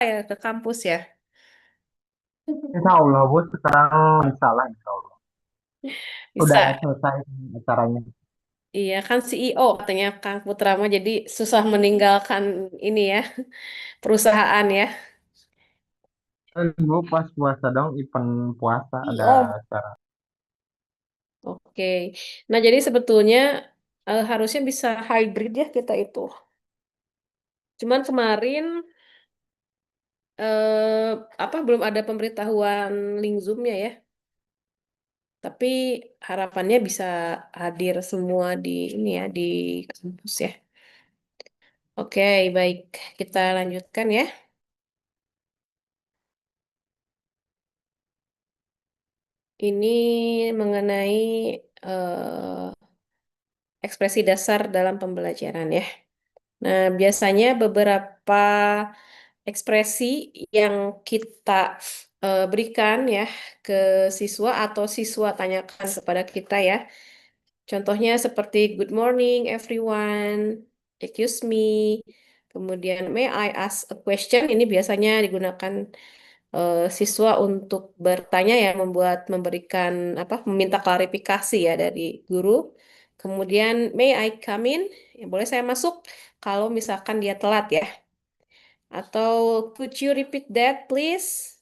ya ke kampus ya. Insya Allah, Bu, sekarang salah, insya Allah. Udah Bisa. selesai acaranya. Iya kan CEO katanya Kang Putra mah jadi susah meninggalkan ini ya perusahaan ya. Dan Bu, pas puasa dong, event puasa ada Oh, acara. oke. Nah, jadi sebetulnya harusnya bisa hybrid ya kita itu. Cuman kemarin eh, apa belum ada pemberitahuan link Zoom-nya ya. Tapi harapannya bisa hadir semua di ini ya di kampus ya. Oke, baik. Kita lanjutkan ya. Ini mengenai ekspresi dasar dalam pembelajaran ya. Nah, biasanya beberapa ekspresi yang kita berikan ya ke siswa atau siswa tanyakan kepada kita ya. Contohnya seperti good morning everyone, excuse me, kemudian may I ask a question. Ini biasanya digunakan siswa untuk bertanya ya, memberikan apa, meminta klarifikasi ya dari guru. Kemudian may I come in? Ya, boleh saya masuk kalau misalkan dia telat ya. Atau could you repeat that please?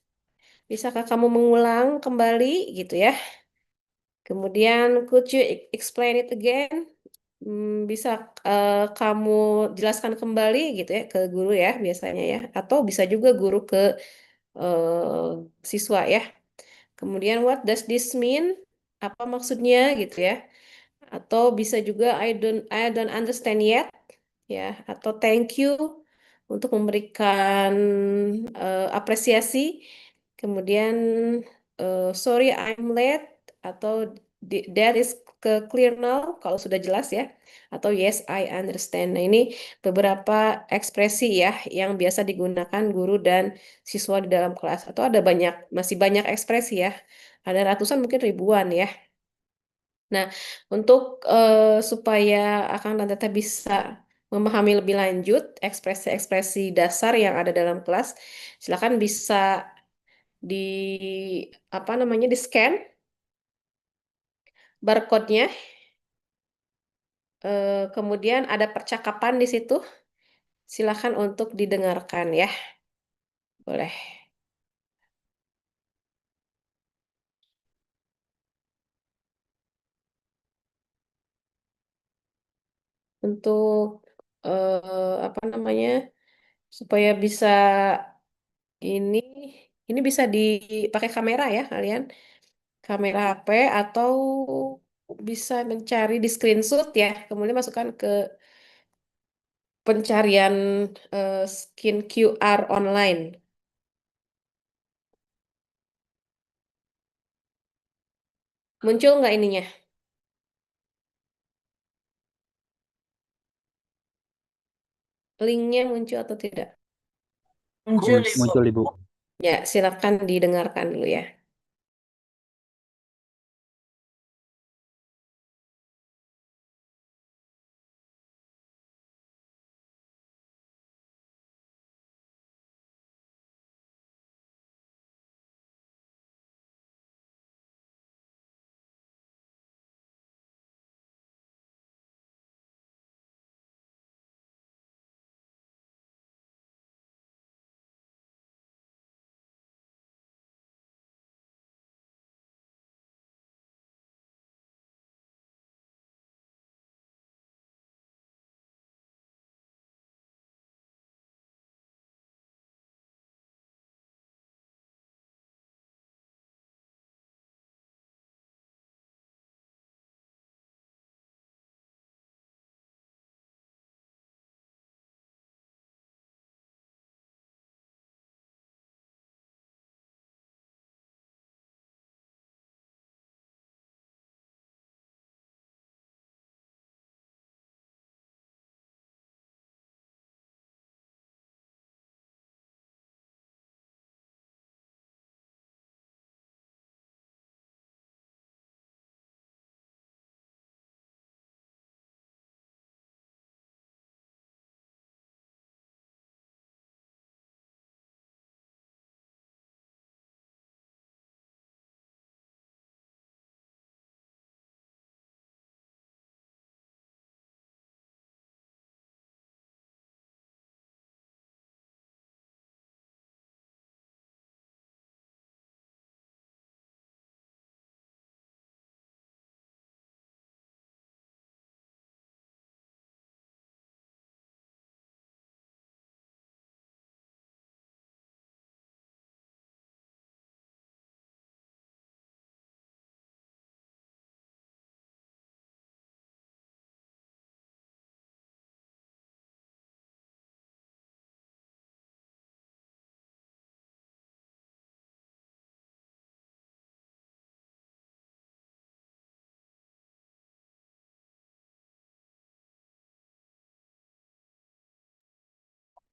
Bisakah kamu mengulang kembali gitu ya? Kemudian could you explain it again? Bisa kamu jelaskan kembali gitu ya ke guru ya biasanya ya. Atau bisa juga guru ke siswa ya. Kemudian what does this mean? Apa maksudnya gitu ya? Atau bisa juga I don't understand yet ya, atau thank you untuk memberikan apresiasi. Kemudian sorry I'm late, atau that is clear now kalau sudah jelas ya, atau yes I understand. Nah, ini beberapa ekspresi ya yang biasa digunakan guru dan siswa di dalam kelas, atau ada banyak, masih banyak ekspresi ya. Ada ratusan mungkin ribuan ya. Nah, untuk supaya Akang dan Teteh bisa memahami lebih lanjut ekspresi-ekspresi dasar yang ada dalam kelas, silakan bisa di apa namanya, di scan barcode-nya, kemudian ada percakapan di situ, silakan untuk didengarkan ya, boleh. Untuk apa namanya, supaya bisa ini ini bisa dipakai kamera ya kalian, kamera HP, atau bisa mencari di screenshot ya, kemudian masukkan ke pencarian skin QR online. Muncul nggak ininya? Linknya muncul atau tidak? Muncul Ibu. Ya, silakan didengarkan dulu ya.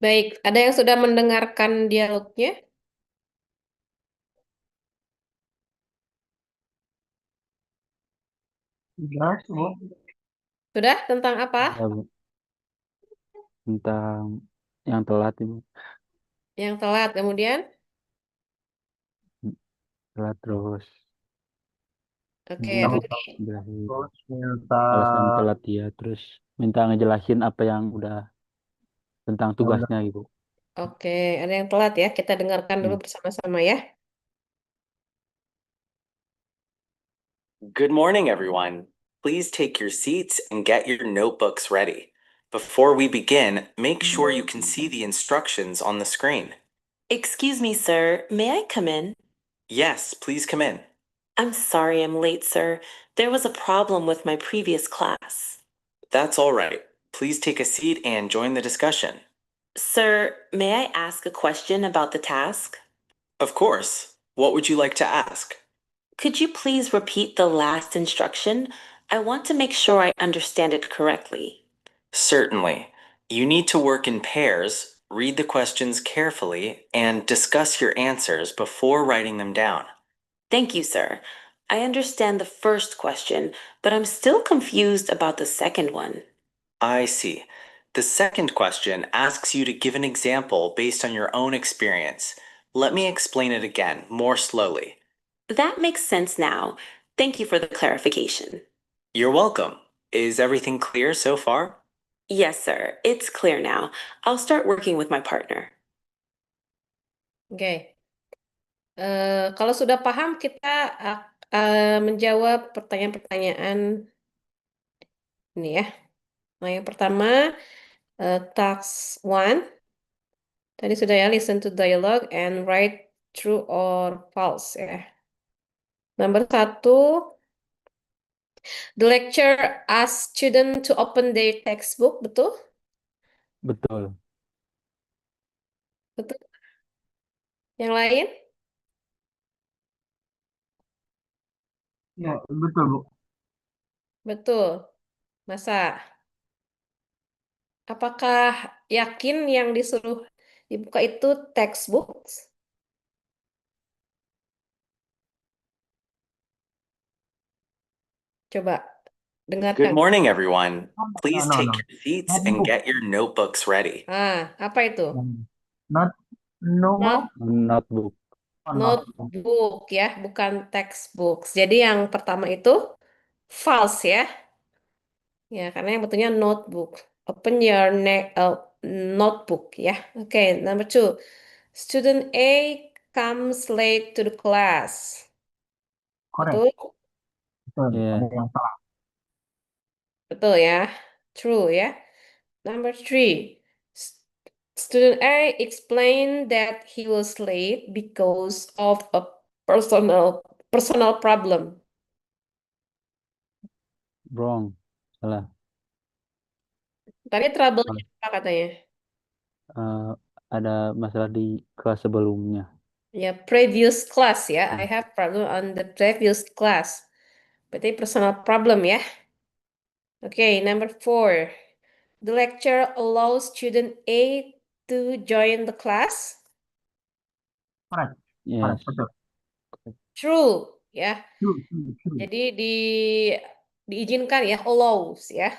Baik, ada yang sudah mendengarkan dialognya? Jelas, Bu. Sudah tentang apa? Ya, Bu. Tentang yang telat Ibu. Yang telat, kemudian? Telat terus Oke, minta Yang apalagi? jelasin terus minta alasan telat dia, terus minta ngejelasin apa yang udah tentang yang udah tugasnya Ibu. Oke, ada yang telat ya. Kita dengarkan dulu Hmm. bersama-sama ya. Good morning, everyone. Please take your seats and get your notebooks ready. Before we begin, make sure you can see the instructions on the screen. Excuse me, sir. May I come in? Yes, please come in. I'm sorry I'm late, sir. There was a problem with my previous class. That's all right. Please take a seat and join the discussion. Sir, may I ask a question about the task? Of course. What would you like to ask? Could you please repeat the last instruction? I want to make sure I understand it correctly. Certainly. You need to work in pairs, read the questions carefully, and discuss your answers before writing them down. Thank you, sir. I understand the first question, but I'm still confused about the second one. I see. The second question asks you to give an example based on your own experience. Let me explain it again, more slowly. That makes sense now. Thank you for the clarification. You're welcome. Is everything clear so far? Yes, sir. It's clear now. I'll start working with my partner. Oke. Kalau sudah paham, kita menjawab pertanyaan-pertanyaan ini ya. Nah, yang pertama, task one. Tadi sudah ya, listen to dialogue and write true or false ya. Nomor satu, the lecturer asks student to open their textbook, betul? Betul. Betul. Yang lain? ya betul, Bu. Betul. Masa? Apakah yakin yang disuruh dibuka itu textbook? Coba Good dengarkan. morning, everyone. No, Please no, take no. your seats Not and book. get your notebooks ready. Apa itu? Not no Not Notebook. not notebook ya, bukan textbook. Jadi yang pertama itu false ya. Ya, karena yang betulnya notebook. Open your notebook ya. Oke, number two. Student A comes late to the class. correct. Betul? Betul. Ya, Ada yang salah. Betul ya. True ya. Number three. S- Student A explained that he was late because of a personal problem. wrong. Salah. Tadi trouble Salah. apa katanya? Eh, ada masalah di kelas sebelumnya. Ya, previous class ya. I Hmm. have problem on the previous class. Berarti personal problem ya. Oke, number four. The lecturer allows student A to join the class. Correct. Correct. Yes. Betul. True ya. True, true, true. Jadi diizinkan ya, allows ya.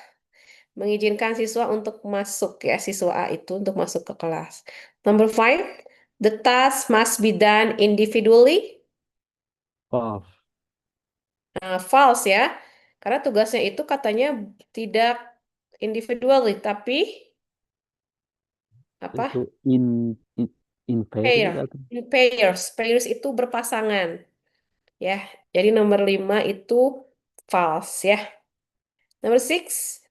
Mengizinkan siswa untuk masuk ya, siswa A itu untuk masuk ke kelas. Number five. The task must be done individually. False. False ya. Karena tugasnya itu katanya tidak individually, tapi apa? Itu in in pair Pair. atau In pairs. Pairs itu berpasangan. Ya. Jadi nomor 5 itu false ya. Number six.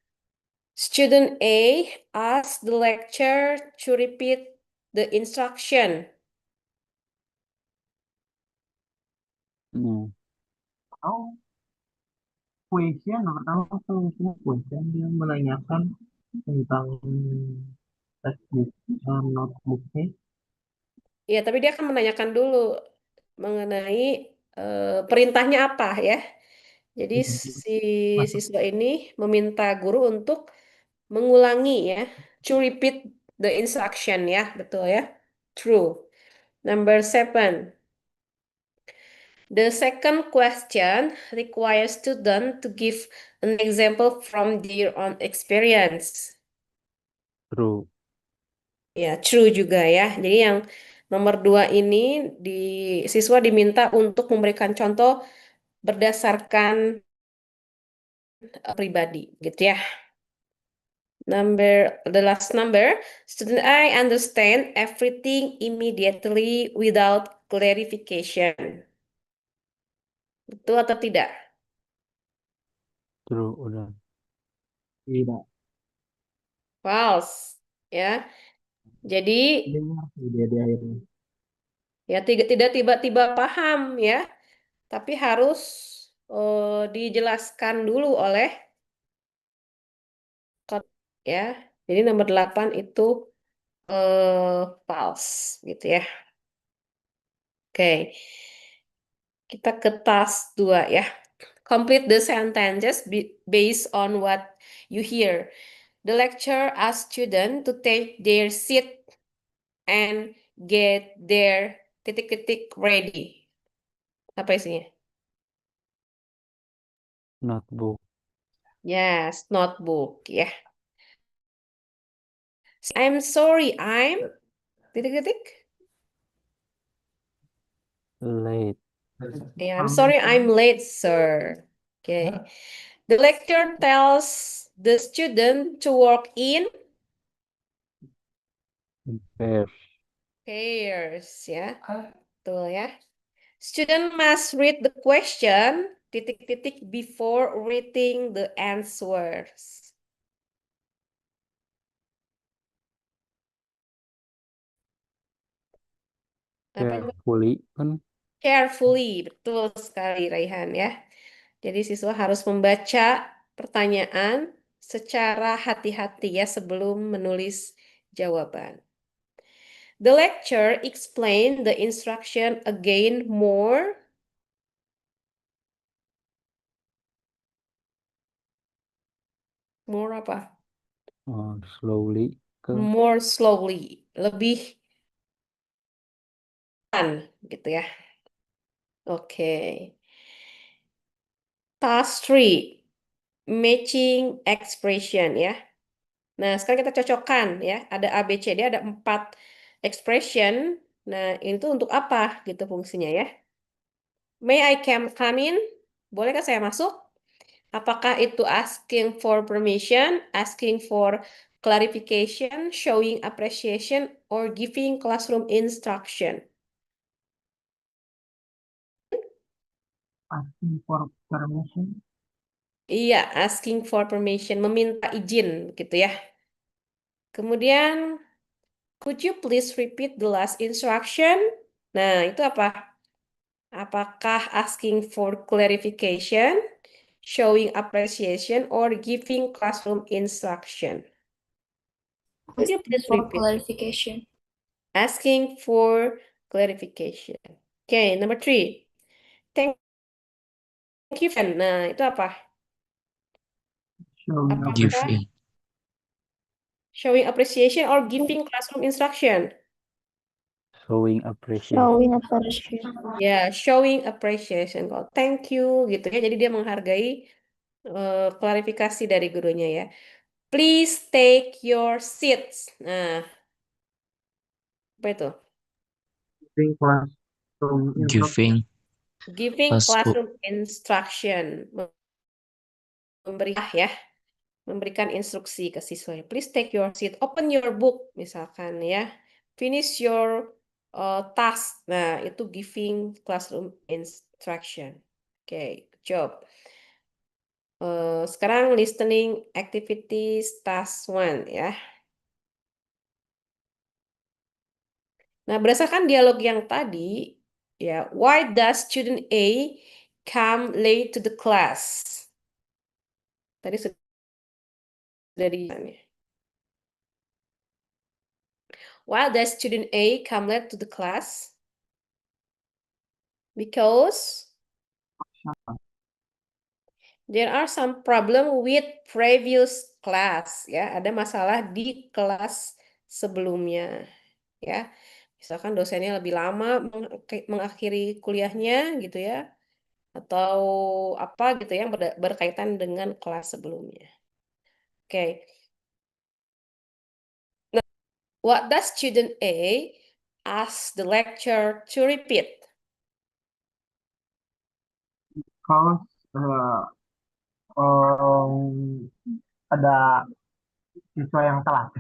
Student A asks the lecturer to repeat the instruction. no. Oh, question. Pertama kan question dia menanyakan tentang textbook, notebooknya. Ya, tapi dia akan menanyakan dulu mengenai perintahnya apa ya. Jadi si Masuk. siswa ini meminta guru untuk mengulangi ya, to repeat the instruction ya, betul ya. True. Number 7. The second question requires student to give an example from their own experience. True. Ya, true juga ya. Jadi yang nomor 2 ini siswa diminta untuk memberikan contoh berdasarkan pribadi, gitu ya. The last number, student I understand everything immediately without clarification. Betul atau tidak? True. Udah. Tidak. False. Ya. Jadi Dengar dia di akhirnya. ya tidak tiba-tiba paham ya, tapi harus dijelaskan dulu oleh ya. Jadi nomor 8 itu false gitu ya. Oke. Kita ke task 2 ya. Complete the sentences based on what you hear. The lecturer asks students to take their seat and get their titik-titik ready. Apa isinya? Notebook. Yes, notebook ya. I'm sorry, I'm titik-titik. Late. Yeah, I'm sorry, I'm late, sir. Okay. The lecturer tells the student to work in Pairs. pairs ya. Betul ya. Student must read the question titik-titik before reading the answers. Apa itu? Carefully kan. Carefully, betul sekali Raihan ya. Jadi siswa harus membaca pertanyaan secara hati-hati ya sebelum menulis jawaban. The lecturer explain the instruction again more apa? Slowly ke More slowly, lebih pelan gitu ya. Oke. Task 3, matching expression ya. Nah, sekarang kita cocokkan ya. Ada A, B, C, D, ada 4 expression. Nah, itu untuk apa gitu fungsinya ya. May I come in? Bolehkah saya masuk? Apakah itu asking for permission, asking for clarification, showing appreciation, or giving classroom instruction? Asking for permission. Iya, asking for permission, meminta izin gitu ya. Kemudian, could you please repeat the last instruction? Nah, itu apa? Apakah asking for clarification, showing appreciation, or giving classroom instruction? Could you please For repeat? clarification. Asking for clarification. Okay, number 3. Thank you. Nah, itu apa? Showing Apakah Giving. showing appreciation or giving classroom instruction? showing appreciation. Showing appreciation. Ya, showing appreciation. Kalau thank you gitu ya. Jadi dia menghargai klarifikasi dari gurunya ya. Please take your seats. Nah, apa itu? Giving classroom instruction. Giving classroom instruction. Memberikan instruksi ke siswa. Please take your seat. Open your book misalkan ya. Finish your task. Nah, itu giving classroom instruction. Oke, good job. Sekarang listening activities task 1 ya. Nah, berdasarkan dialog yang tadi, ya, why does student A come late to the class? Tadi sudah di Why does student A come late to the class? Because there are some problem with previous class, ya. Ada masalah di kelas sebelumnya, ya. Misalkan dosennya lebih lama mengakhiri kuliahnya gitu ya, atau apa gitu yang berkaitan dengan kelas sebelumnya. Oke. Nah, what does student A ask the lecturer to repeat? Because ada siswa yang telat.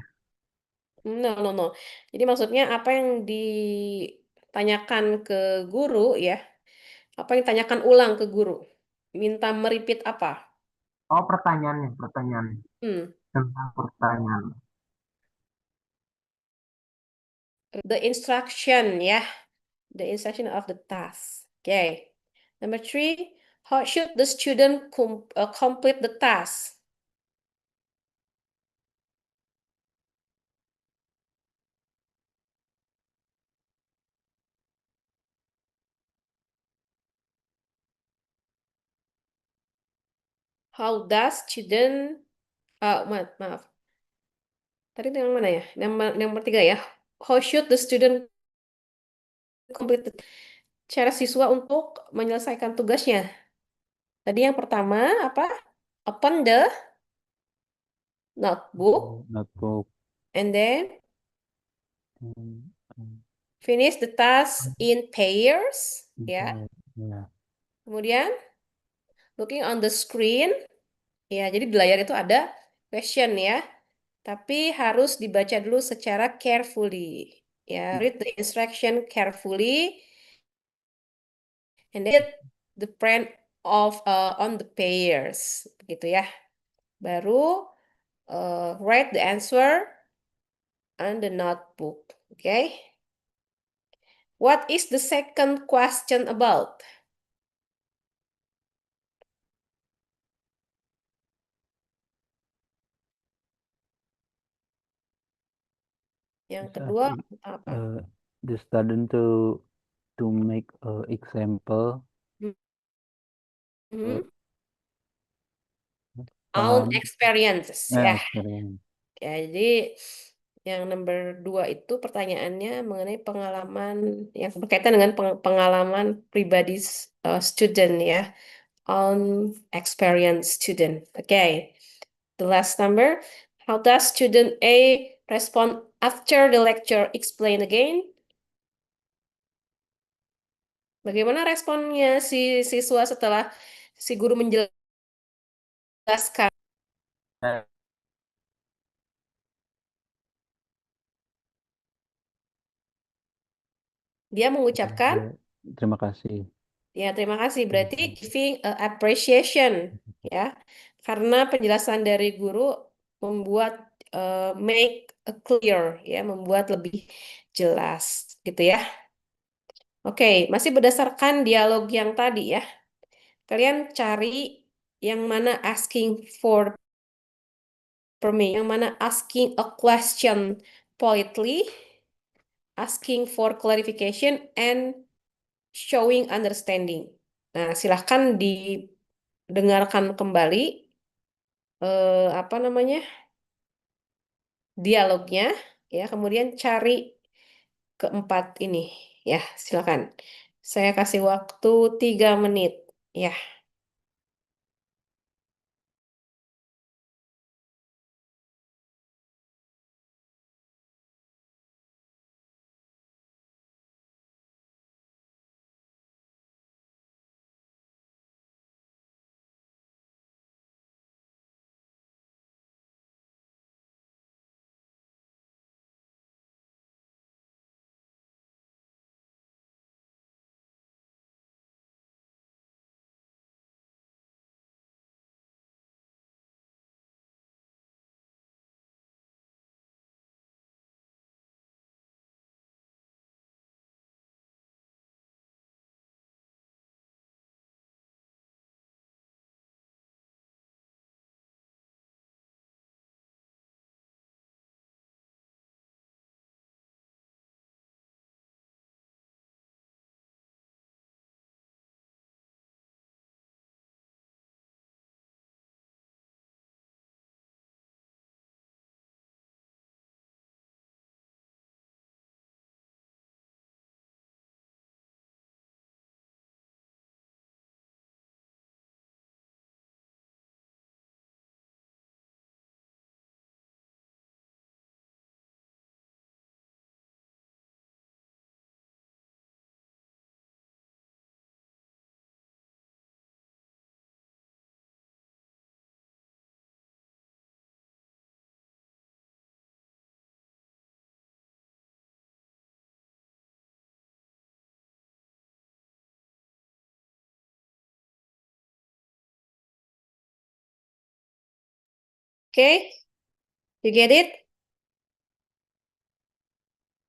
No, no, no. Jadi maksudnya apa yang ditanyakan ke guru ya? Apa yang ditanyakan ulang ke guru? Minta merepeat apa? Oh, pertanyaan Hmm, tentang pertanyaan. the instruction ya, the instruction of the task. Okay. Number 3, how should the student complete the task? How does student maaf. Tadi itu yang mana ya? Nomor 3 ya. How should the student complete cara siswa untuk menyelesaikan tugasnya? Tadi yang pertama apa? Open the notebook Notebook. and then Hmm, finish the task in pairs ya. Ya. Kemudian looking on the screen ya. Jadi di layar itu ada question ya. Tapi harus dibaca dulu secara carefully. Ya, read the instruction carefully and then the print of on the pairs begitu ya. Baru write the answer on the notebook. Okay? What is the second question about? Yang Bisa kedua sih, apa? the student to make example Hmm, own pengalaman experiences ya. experience. Ya, jadi yang nomor 2 itu pertanyaannya mengenai pengalaman yang berkaitan dengan pengalaman pribadi student ya. Own experience student. Okay. The last number. How does student A respond after the lecture explain again? Bagaimana responnya si siswa setelah si guru menjelaskan? Eh, Dia mengucapkan, Terima kasih. ya terima kasih. Berarti giving appreciation, ya. Karena penjelasan dari guru membuat make a clear, ya, membuat lebih jelas, gitu ya. Oke, masih berdasarkan dialog yang tadi ya. Kalian cari yang mana asking for permission, yang mana asking a question politely, asking for clarification, and showing understanding. Nah, silahkan didengarkan kembali apa namanya dialognya, ya. Kemudian cari keempat ini, ya. Silakan. Saya kasih waktu 3 menit, ya. Okay, you get it?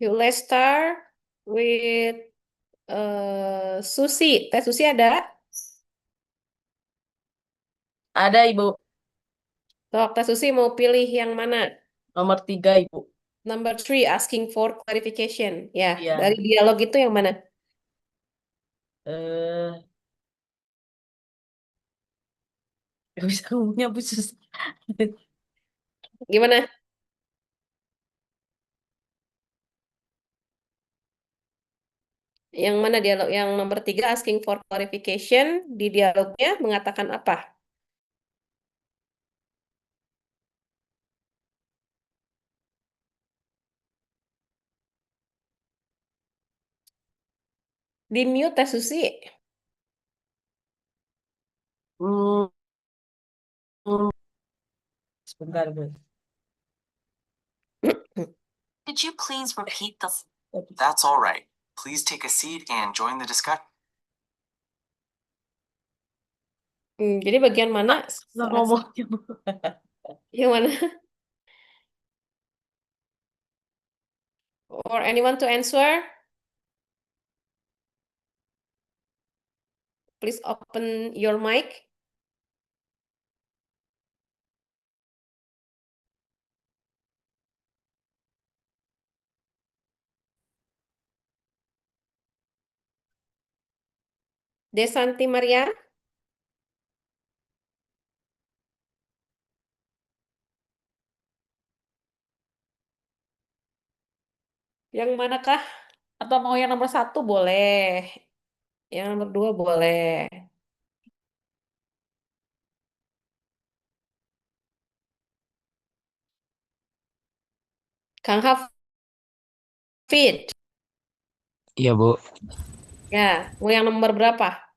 Let's start with Susi. Teh Susi ada? Ada, Ibu. Sok, Teh Susi mau pilih yang mana? Nomor 3, Ibu. Number 3, asking for clarification. Ya, Iya. dari dialog itu yang mana? Eh, Gak bisa ngomongnya, Bu, susah. Gimana? Yang mana dialog? Yang nomor 3, asking for clarification. Di dialognya mengatakan apa? Di mute, Teh Susi. Hmm, hmm. Sebentar, Bu. Could you please repeat the? That's all right. Please take a seat and join the discussion. Jadi bagian mana? Nggak ngomongnya, Bu. Yang mana? Or anyone to answer? Please open your mic. Desanti Maria. Yang manakah? Atau mau yang nomor 1 boleh. Yang nomor 2 boleh. Kang Hafid. Iya, Bu. Ya, mau yang nomor berapa?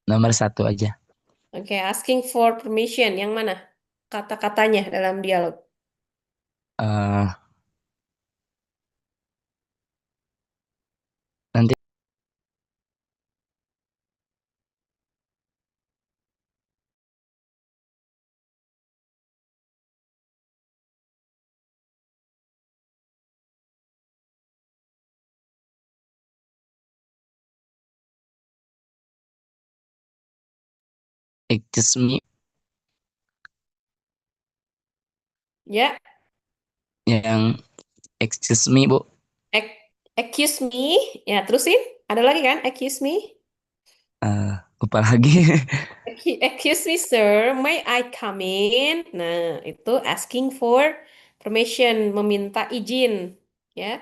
Nomor 1 aja. Oke, asking for permission. Yang mana? Kata-katanya dalam dialog. Eh, nanti excuse me, Ya, yang excuse me, Bu. accuse me. Ya, terusin. Ada lagi kan? Accuse me. Lupa lagi. Excuse me, sir. May I come in? Nah, itu asking for permission, meminta izin. Ya,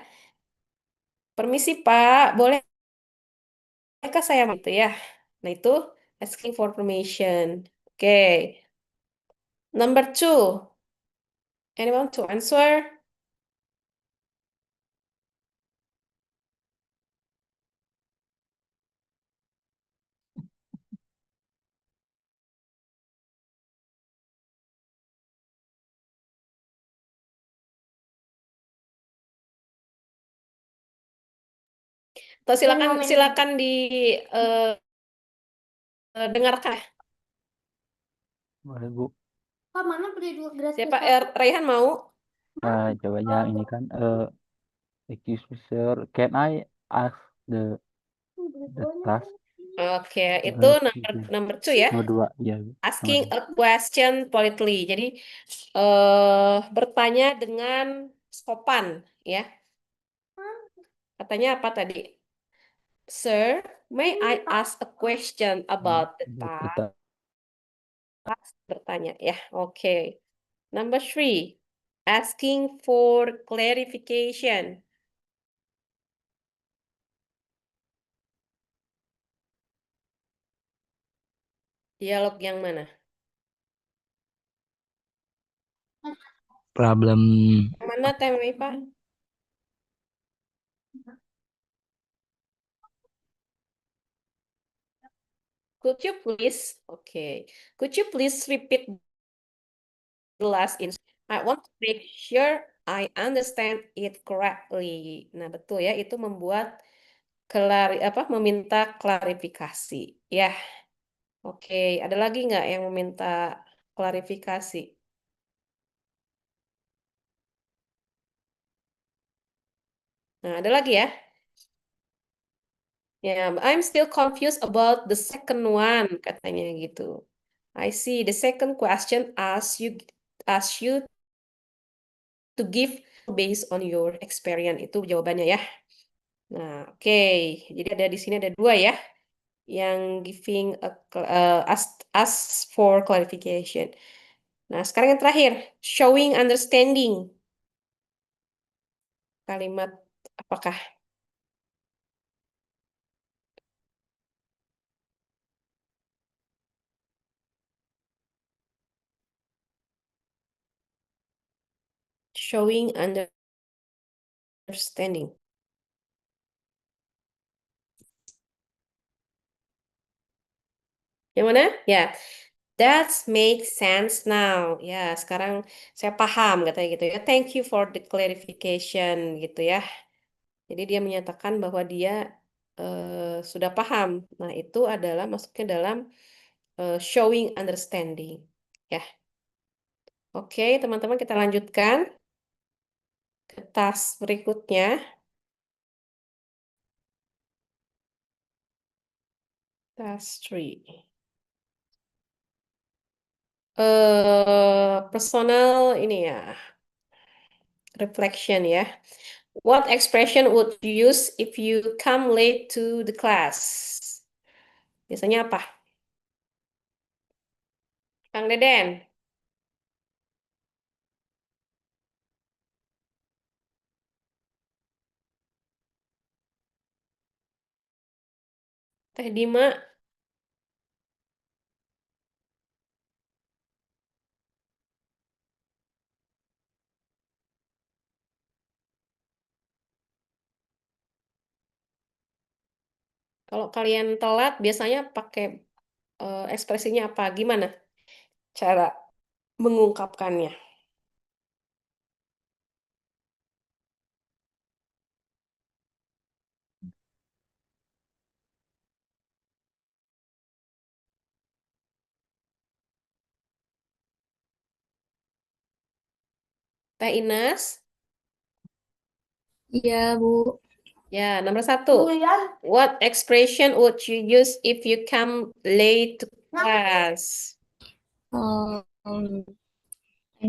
permisi, Pak. Bolehkah saya gitu ya? Nah, itu asking for permission. Oke. Number 2. Anyone to answer? Atau silakan dengarkan. Boleh, Bu. Pak, mana beli dua gratis? Siapa? Raihan mau? Coba yang ini kan excuse me sir, can I ask the task? Oke, itu number 2 ya. Nomor 2, ya. Asking a question politely. Jadi bertanya dengan sopan ya. Katanya apa tadi? Sir, may I ask a question about the task? Bertanya ya. Oke. Number 3. Asking for clarification. Dialog yang mana? Problem. Yang mana Teh Maipa? Could you please, could you please repeat the last I want to make sure I understand it correctly. Nah, betul ya, itu membuat meminta klarifikasi. Ya, oke. Ada lagi nggak yang meminta klarifikasi? Nah, ada lagi ya. Ya, I'm still confused about the second one, katanya gitu. I see. The second question asks you to give based on your experience. Itu jawabannya ya. Nah, oke. Jadi ada di sini ada dua ya, yang giving ask for clarification. Nah, sekarang yang terakhir, showing understanding. Kalimat apakah? Showing understanding. Yang mana? Ya, that makes sense now. Ya, sekarang saya paham katanya gitu ya. Thank you for the clarification gitu ya. Jadi dia menyatakan bahwa dia sudah paham. Nah, itu adalah masuknya dalam showing understanding. Ya. Oke, teman-teman kita lanjutkan ke task berikutnya. Task 3. Personal ini ya, reflection ya. What expression would you use if you come late to the class? Biasanya apa? Kang Deden, Teh Dima, kalau kalian telat biasanya pakai ekspresinya apa? Gimana cara mengungkapkannya? Teh Ines? Iya, Bu. Ya, nomor 1. What expression would you use if you come late to class? I'm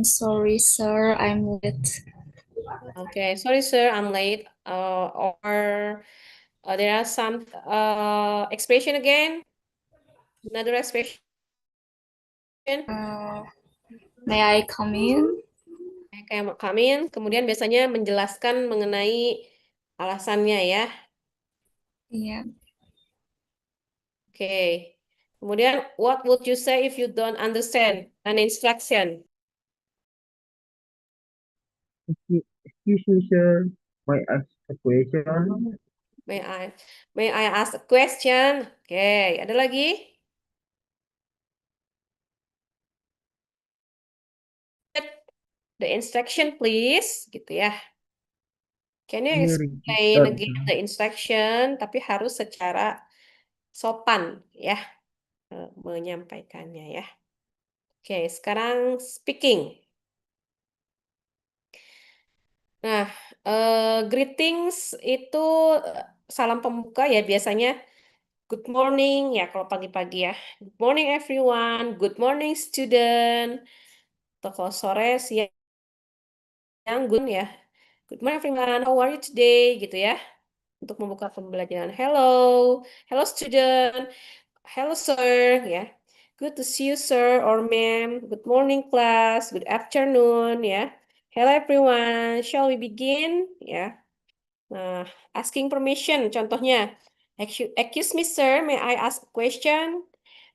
sorry, sir. I'm late. Okay, sorry sir, I'm late. Or there are some expression again. Another expression. May I come in? Kayak kami kemudian biasanya menjelaskan mengenai alasannya ya. Iya. Oke. Kemudian what would you say if you don't understand an instruction? Excuse me, sir. May I ask a question? May I ask a question? Oke, ada lagi? The instruction please, gitu ya. Can you explain again the instruction? Tapi harus secara sopan ya menyampaikannya ya. Oke, sekarang speaking. Nah, greetings itu salam pembuka ya biasanya good morning ya kalau pagi-pagi ya. Good morning everyone, good morning student. Atau kalau sore siang good ya. Good morning everyone, how are you today gitu ya. Untuk membuka pembelajaran. Hello, hello student. Hello sir ya. Good to see you sir or ma'am. Good morning class. Good afternoon ya. Hello everyone. Shall we begin ya? Nah, asking permission contohnya. Excuse me sir, may I ask a question?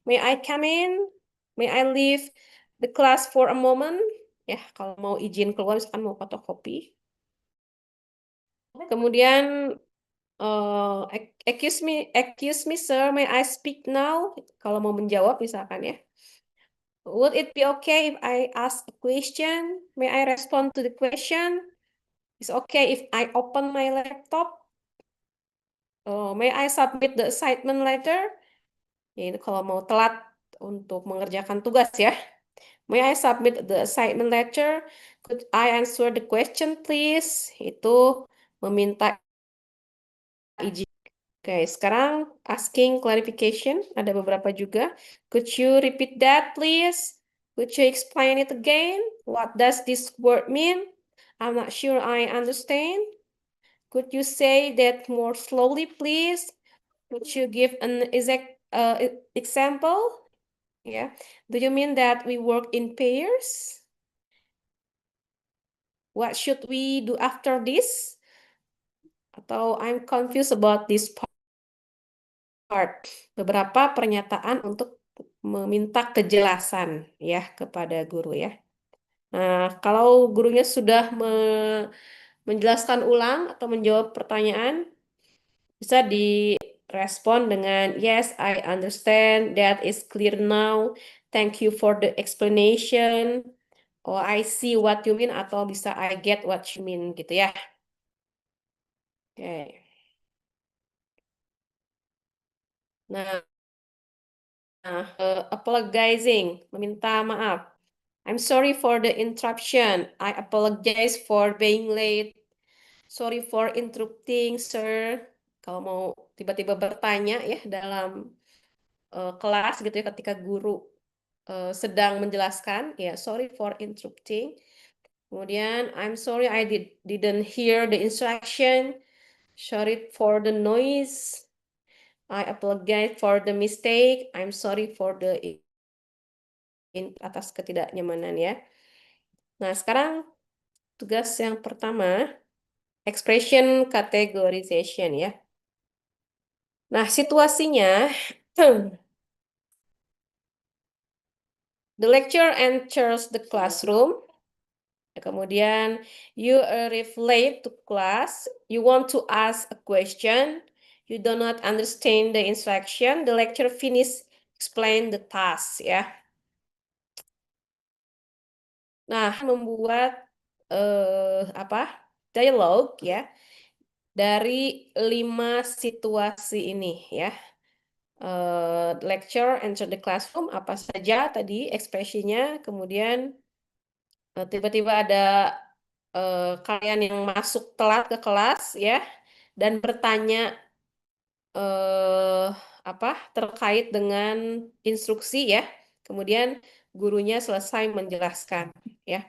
May I come in? May I leave the class for a moment? Ya, kalau mau izin keluar misalkan mau fotokopi. Kemudian excuse me sir, may I speak now? Kalau mau menjawab misalkan ya. Would it be okay if I ask a question? May I respond to the question? It's okay if I open my laptop? May I submit the assignment letter? Ya, itu kalau mau telat untuk mengerjakan tugas ya. May I submit the assignment letter? Could I answer the question please? Itu meminta izin. Oke, sekarang asking clarification. Ada beberapa juga. Could you repeat that, please? Could you explain it again? What does this word mean? I'm not sure I understand. Could you say that more slowly, please? Could you give an exact example? Yeah. Do you mean that we work in pairs? What should we do after this? Atau I'm confused about this part. Beberapa pernyataan untuk meminta kejelasan ya kepada guru ya. Nah, kalau gurunya sudah menjelaskan ulang atau menjawab pertanyaan, bisa direspon dengan yes, I understand, that is clear now. Thank you for the explanation. Oh, I see what you mean, atau bisa I get what you mean gitu ya. Oke. Nah, apologizing, meminta maaf. I'm sorry for the interruption. I apologize for being late. Sorry for interrupting, sir. Kalau mau tiba-tiba bertanya ya dalam kelas gitu ya ketika guru sedang menjelaskan, ya sorry for interrupting. Kemudian I'm sorry I didn't hear the instruction. Sorry for the noise. I apologize for the mistake. I'm sorry for the atas ketidaknyamanan ya. Nah, sekarang tugas yang pertama, expression categorization ya. Nah, situasinya the lecturer enters the classroom. Kemudian you arrive late to class, you want to ask a question, you do not understand the instruction, the lecturer finish explain the task ya. Nah, membuat dialog ya dari 5 situasi ini ya. Lecture, enter the classroom, apa saja tadi ekspresinya, kemudian tiba-tiba ada kalian yang masuk telat ke kelas ya dan bertanya terkait dengan instruksi ya. Kemudian gurunya selesai menjelaskan ya.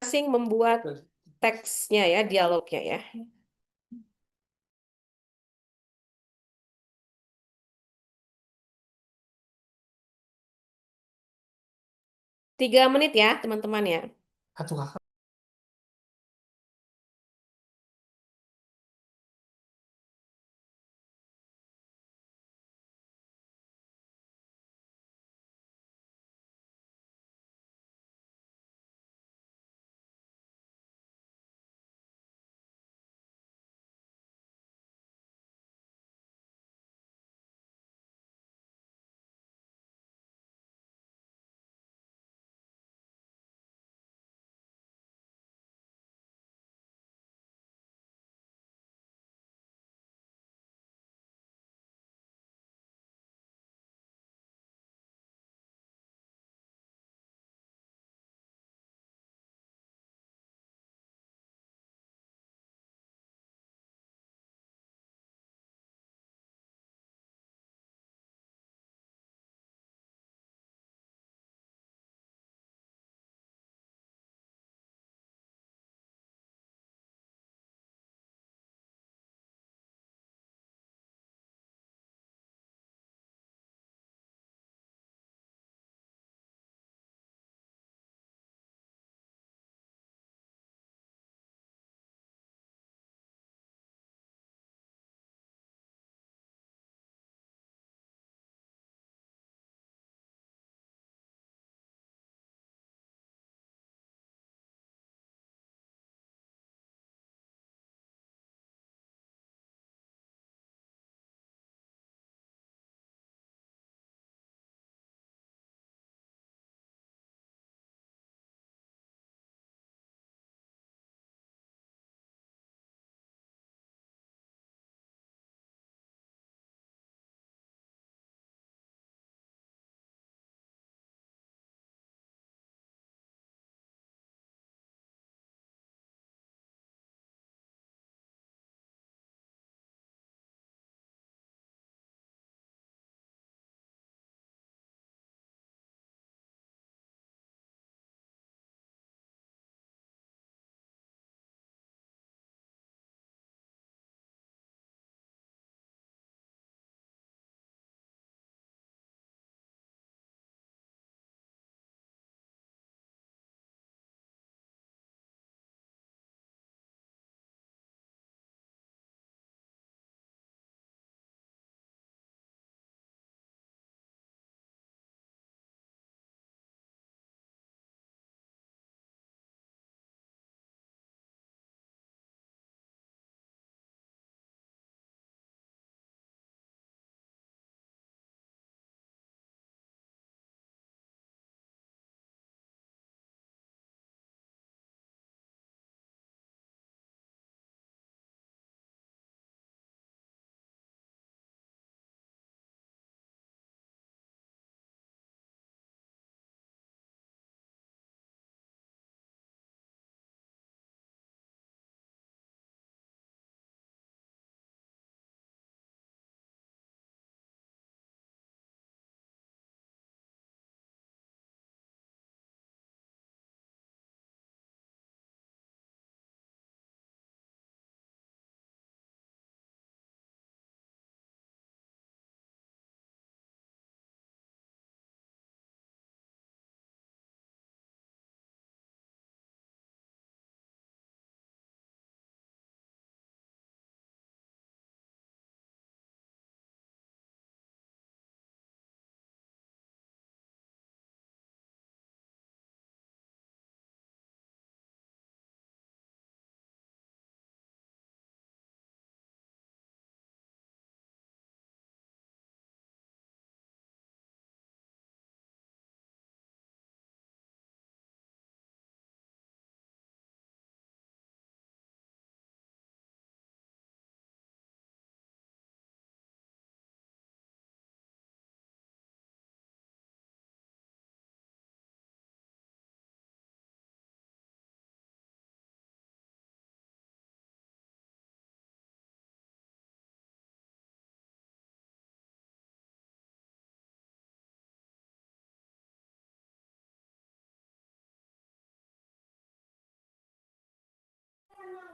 Masing membuat teksnya ya, dialognya ya. Tiga menit ya teman-teman ya.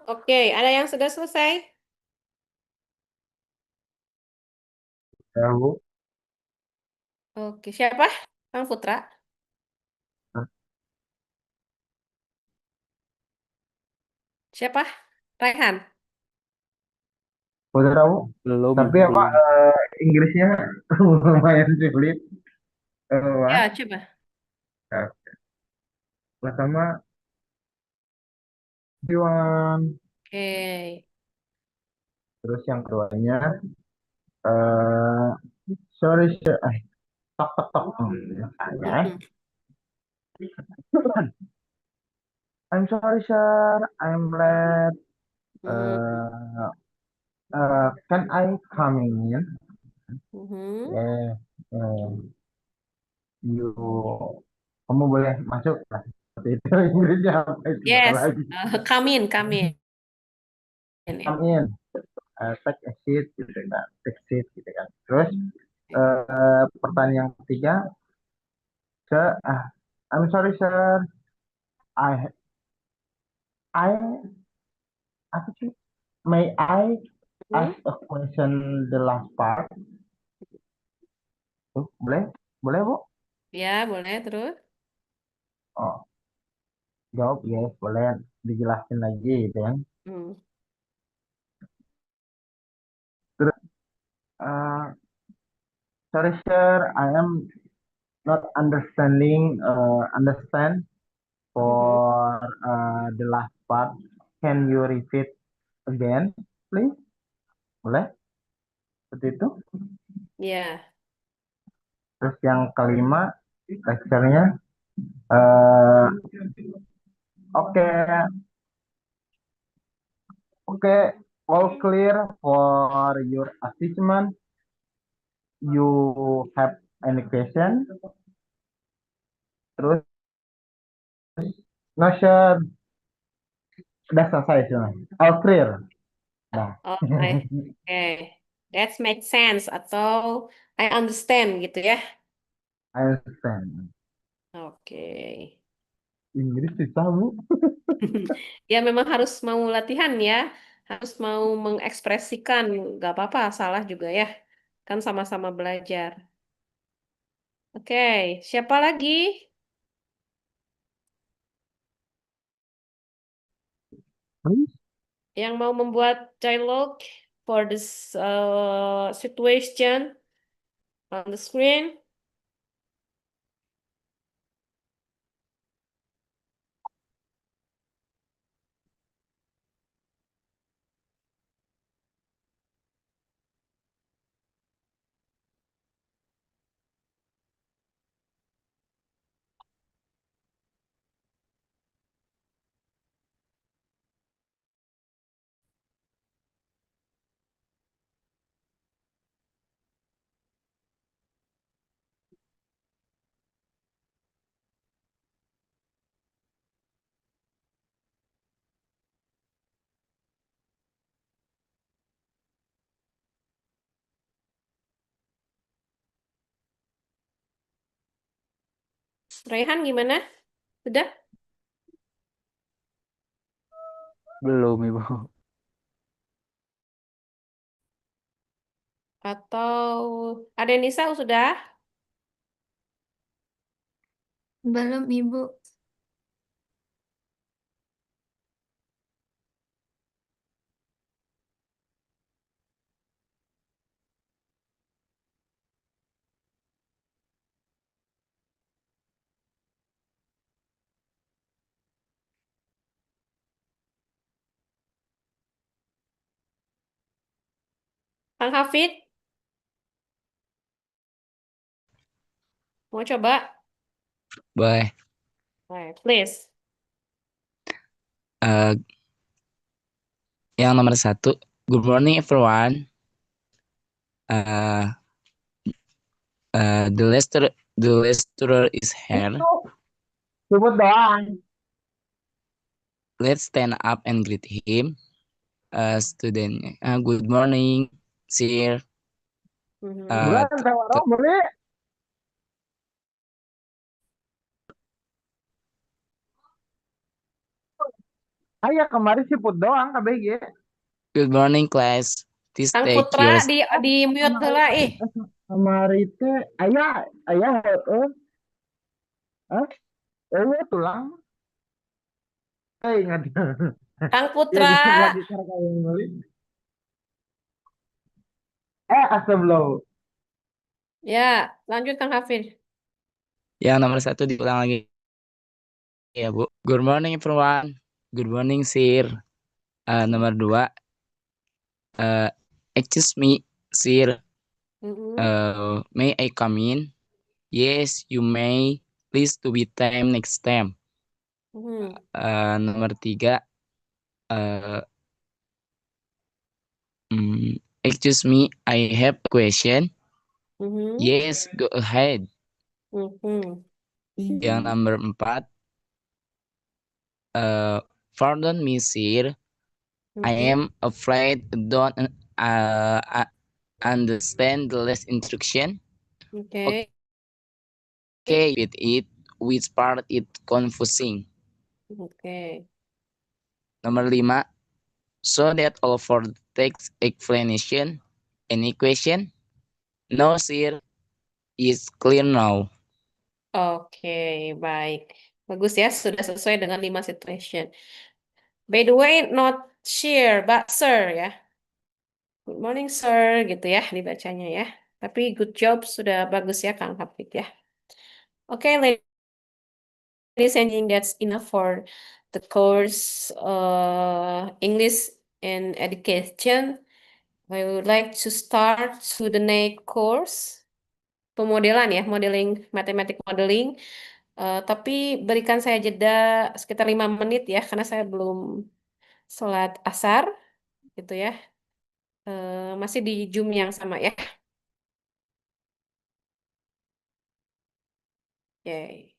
Oke, ada yang sudah selesai? Ya, Bu. Oke, siapa? Kang Putra? Siapa? Raihan? Udah tahu. Belum, Tapi apa belum. Inggrisnya lumayan sulit. Wah. Ya, coba. Nah, pertama Iwan. Oke. Terus yang keduanya eh sorry sir. Tok tok tok. Ya. Mm-mm. I'm sorry sir. I'm late. Mm. Can I come in? Mhm. Yeah. You kamu boleh masuk lah. Seperti itu Inggrisnya apa itu lupa Yes, lagi. come in, come in. Ya. Come in. Take a seat gitu kan. Take seat gitu kan. Terus pertanyaan yang ketiga, sir, I'm sorry sir. I I apa sih? May I Hmm? ask a question the last part? Boleh? Boleh, Bu? Ya, boleh terus. Oh, jawab yes, boleh dijelasin lagi gitu ya. Hmm. Terus, uh, sorry sir, I am not understand Mhm. for the last part. Can you repeat again, please? Boleh? Seperti itu. Ya. Terus yang kelima, lecture-nya, eh, oke, oke, all clear for your assessment. You have any question? Terus, no sir, udah selesai semua. All clear. Nah, Oh, oke. That makes sense atau I understand gitu ya. I understand. Oke. Inggris susah, Bu. Ya memang harus mau latihan ya. Harus mau mengekspresikan. Gak apa-apa, salah juga ya. Kan sama-sama belajar. Oke, siapa lagi yang mau membuat dialogue for this situation on the screen? Raihan gimana? Sudah? Belum, Ibu. Atau ada Nisa sudah? Belum, Ibu. Kang Hafid, mau coba? Boleh. Right, please. Eh, yang nomor satu. Good morning everyone. Uh, the lecturer is here. Sebut doang. Let's stand up and greet him. Student. Good morning, sir. Mhm. Bulan Tewaro, boleh? Ah ya kemarin siput doang KBG. Good morning, class. Please Kang take Putra your di mute heula ih. Kemarin teh ayah eh tulang. Ingat. Kang Ya Putra. jangan lagi cara kamu nulis. Astagfirullah. Ya, lanjut Kang Hafid. yang nomor 1 diulang lagi ya, Bu. Good morning, everyone. Good morning, sir. Nomor 2, excuse me, sir. May I come in? Yes, you may. Please to be time next time. Nomor 3, excuse me, I have a question. Yes, go ahead. Yang nomor 4, pardon me, sir. I am afraid I don't understand the last instruction. Oke. Okay, with it, which part it confusing. Oke. Nomor 5, so that all for the text explanation. Any question? No, sir. Is clear now. Oke, baik. Bagus ya, sudah sesuai dengan 5 situation. By the way, not sir, but sir ya. Good morning, sir, gitu ya dibacanya ya. Tapi good job, sudah bagus ya Kang Hafid ya. Oke, ladies and gentlemen, that's enough for the course English and Education. I would like to start to the next course. Pemodelan ya, modeling, matematik modeling. Tapi berikan saya jeda sekitar 5 menit ya, karena saya belum sholat asar, gitu ya. Masih di Zoom yang sama ya. Oke.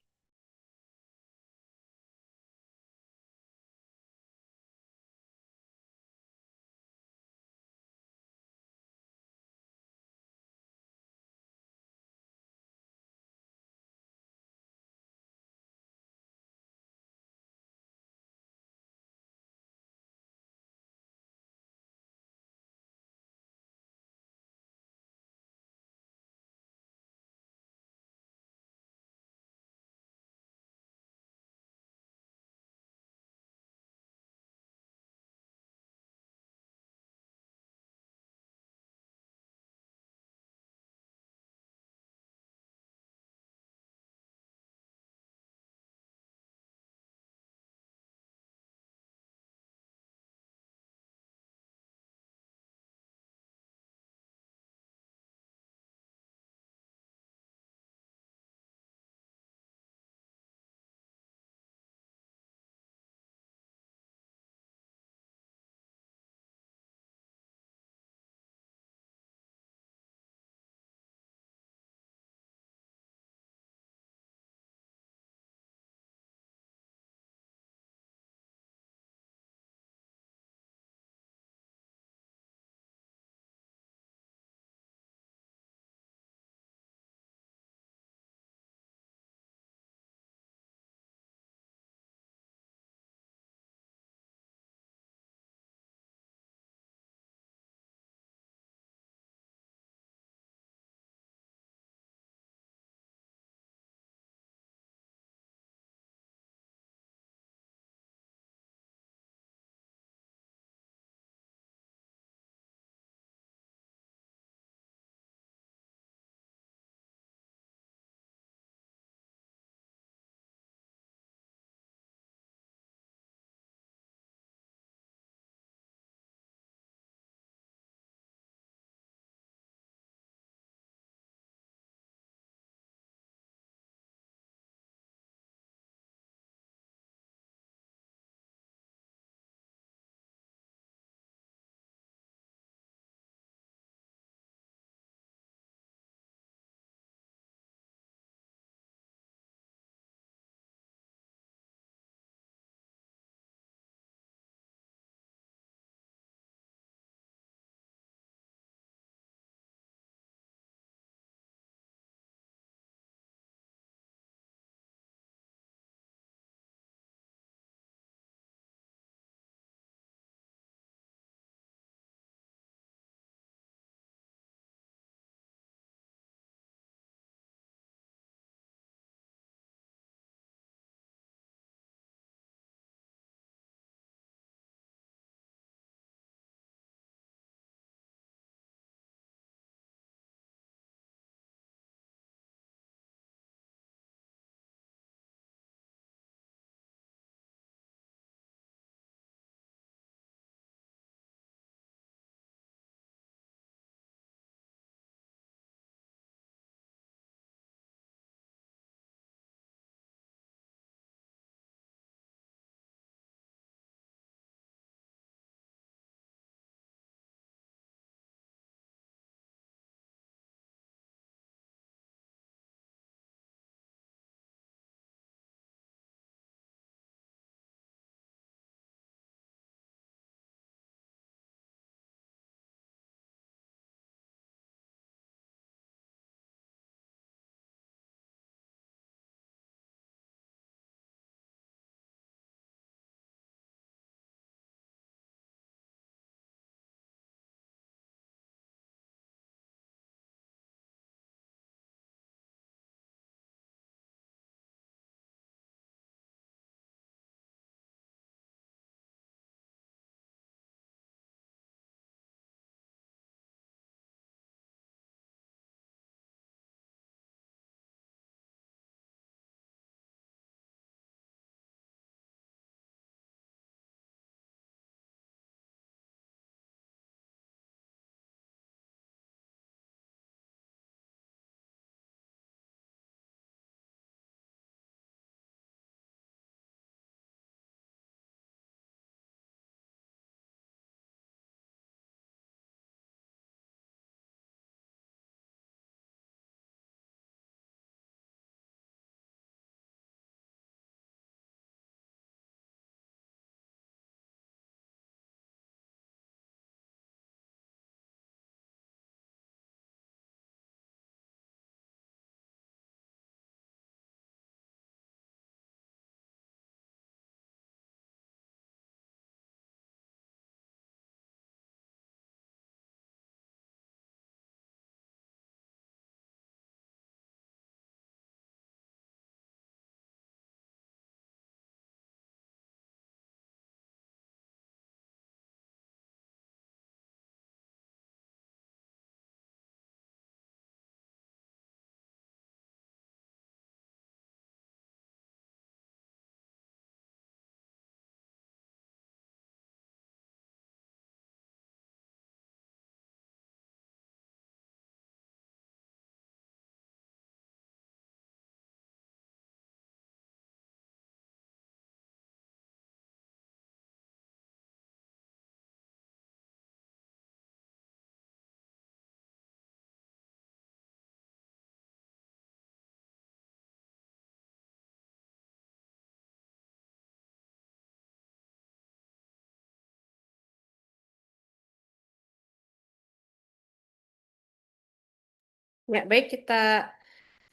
Ya, baik, kita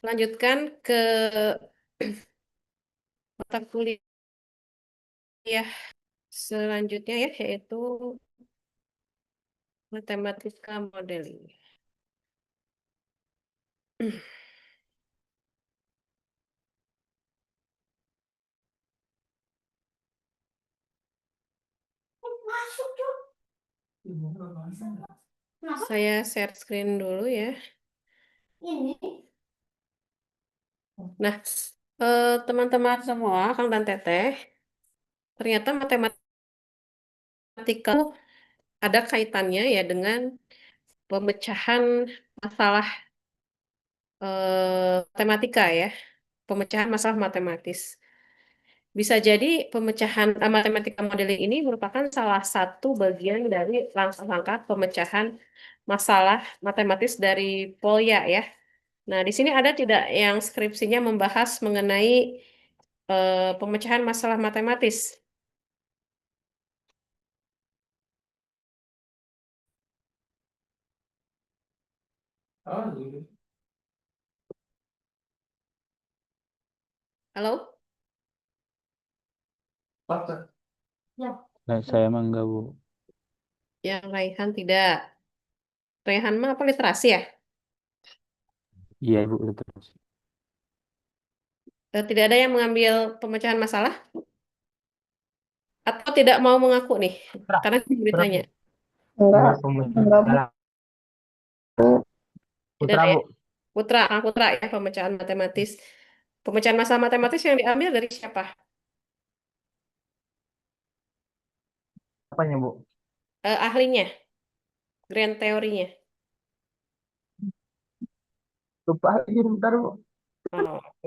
lanjutkan ke mata kuliah selanjutnya ya, yaitu matematika modeling. Saya share screen dulu ya. Nah, teman-teman semua, Kang dan Teteh, ternyata matematika ada kaitannya ya dengan pemecahan masalah matematika ya, pemecahan masalah matematis. Bisa jadi pemecahan matematika modeling ini merupakan salah satu bagian dari langkah-langkah pemecahan masalah matematis dari Polya ya. Nah, di sini ada tidak yang skripsinya membahas mengenai pemecahan masalah matematis? Halo? Nah, saya mah enggak, Bu. Yang Raihan tidak. Raihan mah apa literasi ya? Iya, Ibu, terus. Tidak ada yang mengambil pemecahan masalah? Atau tidak mau mengaku nih? Putra, Karena saya ditanya. Enggak, pemecahan. Tidak Putra, ada ya? Bu. Putra, Kang Putra ya, pemecahan matematis. Pemecahan masalah matematis yang diambil dari siapa? Apanya, Bu? Ahlinya, grand teorinya. Lupa lagi, bentar, Bu.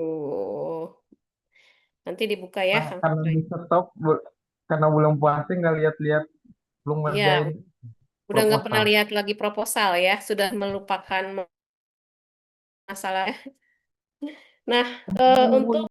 Oh, nanti dibuka ya, Nah, Kang karena Putra. di stop, karena belum puasa, nggak lihat-lihat, belum Iya, ngerjain udah nggak pernah proposal. lihat lagi proposal ya, sudah melupakan masalah. Nah, untuk